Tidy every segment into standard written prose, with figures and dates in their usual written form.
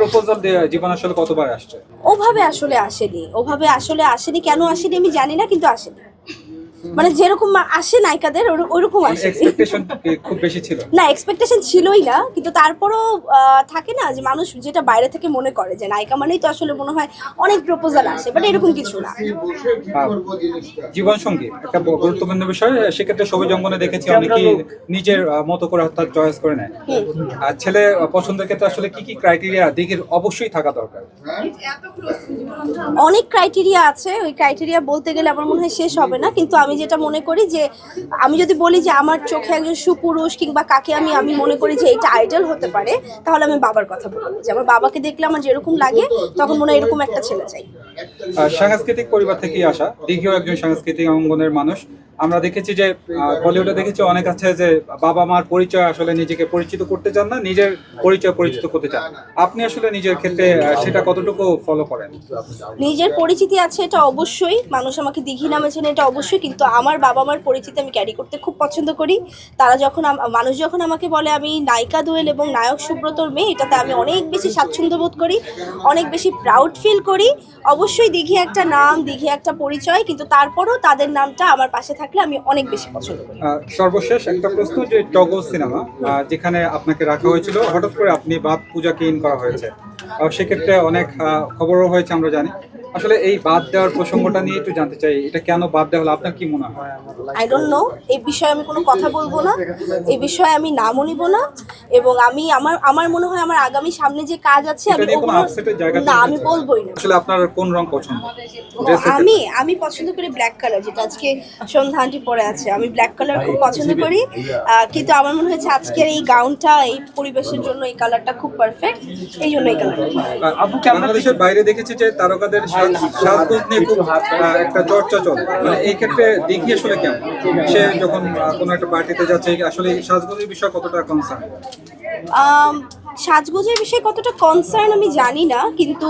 Proposal জীবন আসলে কতবার আসছে? ওভাবে আসলে আসেনি, কেন আসেনি আমি জানি না, কিন্তু আসেনি। মানে যেরকম আসে নায়িকাদের ওরকম আসে। এক্সপেকটেশন খুব বেশি ছিল না, এক্সপেকটেশন ছিলই না, কিন্তু তারপরও থাকে না যে মানুষ যেটা বাইরে থেকে মনে করে যে নায়িকা মানেই তো আসলে মনে হয় অনেক প্রপোজাল আসে, বাট এরকম কিছু না। জীবন সঙ্গী একটা গুরুত্বপূর্ণ বিষয়, সেক্ষেত্রে ছবি জঙ্গনে দেখেছি অনেকেই নিজের মতো করে অর্থাৎ চয়েস করে নেয়। আর ছেলে পছন্দের ক্ষেত্রে আসলে কি কি ক্রাইটেরিয়া দিকের অবশ্যই থাকা দরকার? অনেক ক্রাইটেরিয়া আছে, ওই ক্রাইটেরিয়া বলতে গেলে আমার মনে হয় শেষ হবে না, কিন্তু আমি যেটা মনে করি যে আমি যদি বলি যে আমার চোখে একজন সুপুরুষ কিংবা কাকে আমি মনে করি যে এটা আইডল হতে পারে, তাহলে আমি বাবার কথা বলবো যে আমার বাবাকে দেখলে আমার যেরকম লাগে তখন মনে হয় এরকম একটা ছেলে চাই। সাংস্কৃতিক পরিবার থেকেই আসা, দিঘিও একজন সাংস্কৃতিক অঙ্গনের মানুষ। আমরা দেখেছি যে বলিউডে দেখেছি অনেক আছে যে বাবা মার পরিচয় আসলে নিজেকে পরিচিত করতে চান না, নিজের পরিচয় পরিচিত করতে চান। আপনি আসলে নিজের ক্ষেত্রে সেটা কতটুকু ফলো করেন? নিজের পরিচিতি আছে, এটা অবশ্যই, মানুষ আমাকে দিঘি নামে চেনে, এটা অবশ্যই, কিন্তু আমার বাবা মার পরিচিতি আমি ক্যারি করতে খুব পছন্দ করি। তারা যখন মানুষ যখন আমাকে বলে আমি নায়িকা দোয়েল এবং নায়ক সুব্রতর মেয়ে, এটাতে আমি অনেক বেশি স্বাচ্ছন্দ্য বোধ করি, অনেক বেশি প্রাউড ফিল করি। অবশ্যই দিঘি একটা নাম, দিঘি একটা পরিচয়, কিন্তু তারপরও তাদের নামটা আমার পাশে থাকলে আমি অনেক বেশি পছন্দ করি। সর্বশেষ একটা প্রশ্ন, যে টগো সিনেমা যেখানে আপনাকে রাখা হয়েছিল, হঠাৎ করে আপনি বাদ পূজাকে ইন করা হয়েছে, সেক্ষেত্রে অনেক খবরও হয়েছে আমরা জানি। আসলে এই বাদ দেওয়ার প্রসঙ্গটা নিয়ে একটু জানতে চাই, এটা কেন বাদ দেওয়া হলো, আপনার কি মনে হয়? আই ডোন্ট নো, এই বিষয়ে আমি কোনো কথা বলবো না, এই বিষয়ে আমি নামও নিব না, এবং আমি আমার মনে হয় আমার আগামী সামনে যে কাজ আছে আমি আমি বলবোই না। আসলে আপনার কোন রং পছন্দ? আমি পছন্দ করি ব্ল্যাক কালার, যেটা আজকে সন্ধ্যা আন্টি পরে আছে, আমি ব্ল্যাক কালার খুব পছন্দ করি, কিন্তু আমার মনে হয়েছে আজকের এই গাউনটা এই পরিবেশের জন্য এই কালারটা খুব পারফেক্ট, এই জন্য এই কালারটা। বাংলাদেশের বাইরে দেখেছি যে তারকাদের সাজগোজ নিয়ে খুব একটা চর্চা চলে, মানে এই ক্ষেত্রে দেখি আসলে কেমন, সে যখন কোনো একটা পার্টিতে যাচ্ছে আসলে সাজগোজের বিষয় কতটা কনসার্ন? সাজগোজের বিষয়ে কতটা কনসার্ন আমি জানি না, কিন্তু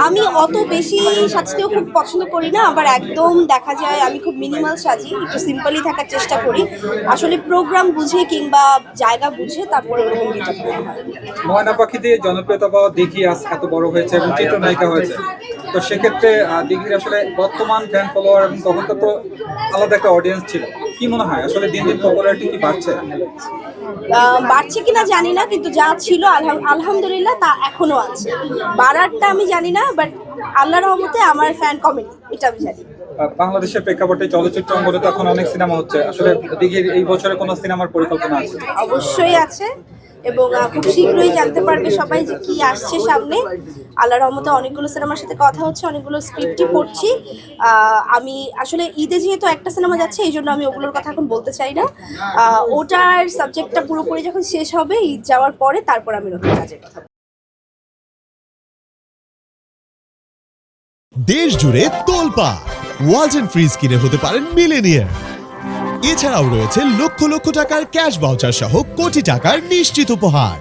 আমি অত বেশি সাজতেও খুব পছন্দ করি না, আবার একদম দেখা যায় আমি খুব মিনিমাল সাজি, একটু সিম্পলি থাকার চেষ্টা করি, আসলে প্রোগ্রাম বুঝে কিংবা জায়গা বুঝে তারপরে ওরকম কিছু হয়। ময়না পাখি দিয়ে জনপ্রিয়তা পাওয়া দিঘি আজ এত বড় হয়েছে এবং চিত্রনায়িকা হয়েছে, তো সেক্ষেত্রে দিঘির আসলে বর্তমান ফ্যান ফলোয়ার এবং তখন তো আলাদা একটা অডিয়েন্স ছিল, কি মনে হয় আসলে দিন দিন পপুলারিটি কি বাড়ছে? বাড়ছে কিনা জানি না, কিন্তু যা ছিল আলহামদুলিল্লাহ তা এখনো আছে, বাড়ারটা আমি জানি না, বাট আল্লাহর রহমতে আমার ফ্যান কমেনি, এটা আমি জানি। বাংলাদেশের প্রেক্ষাপটে চলচ্চিত্র অঙ্গনে তো এখন অনেক সিনেমা হচ্ছে, আসলে দিঘির এই বছরে কোনো সিনেমার পরিকল্পনা আছে? অবশ্যই আছে, এবং খুব শীঘ্রই জানতে পারবে সবাই যে কি আসছে সামনে। আল্লাহর রহমতে অনেকগুলো সিনেমার সাথে কথা হচ্ছে, অনেকগুলো স্ক্রিপ্টই পড়ছি। আমি আসলে ঈদে যেহেতু একটা সিনেমা যাচ্ছে, এই জন্য আমি ওগুলোর কথা এখন বলতে চাই না, ওটার সাবজেক্টটা পুরোপুরি যখন শেষ হবে ঈদ যাওয়ার পরে, তারপর আমি নতুন কাজের কথা। দেশ জুড়ে তোলপাড়, ওয়ালটন ফ্রিজ কিনে হতে পারেন মিলেনিয়ার। এছাড়াও রয়েছে লক্ষ লক্ষ টাকার ক্যাশ ভাউচার সহ কোটি টাকার নিশ্চিত উপহার।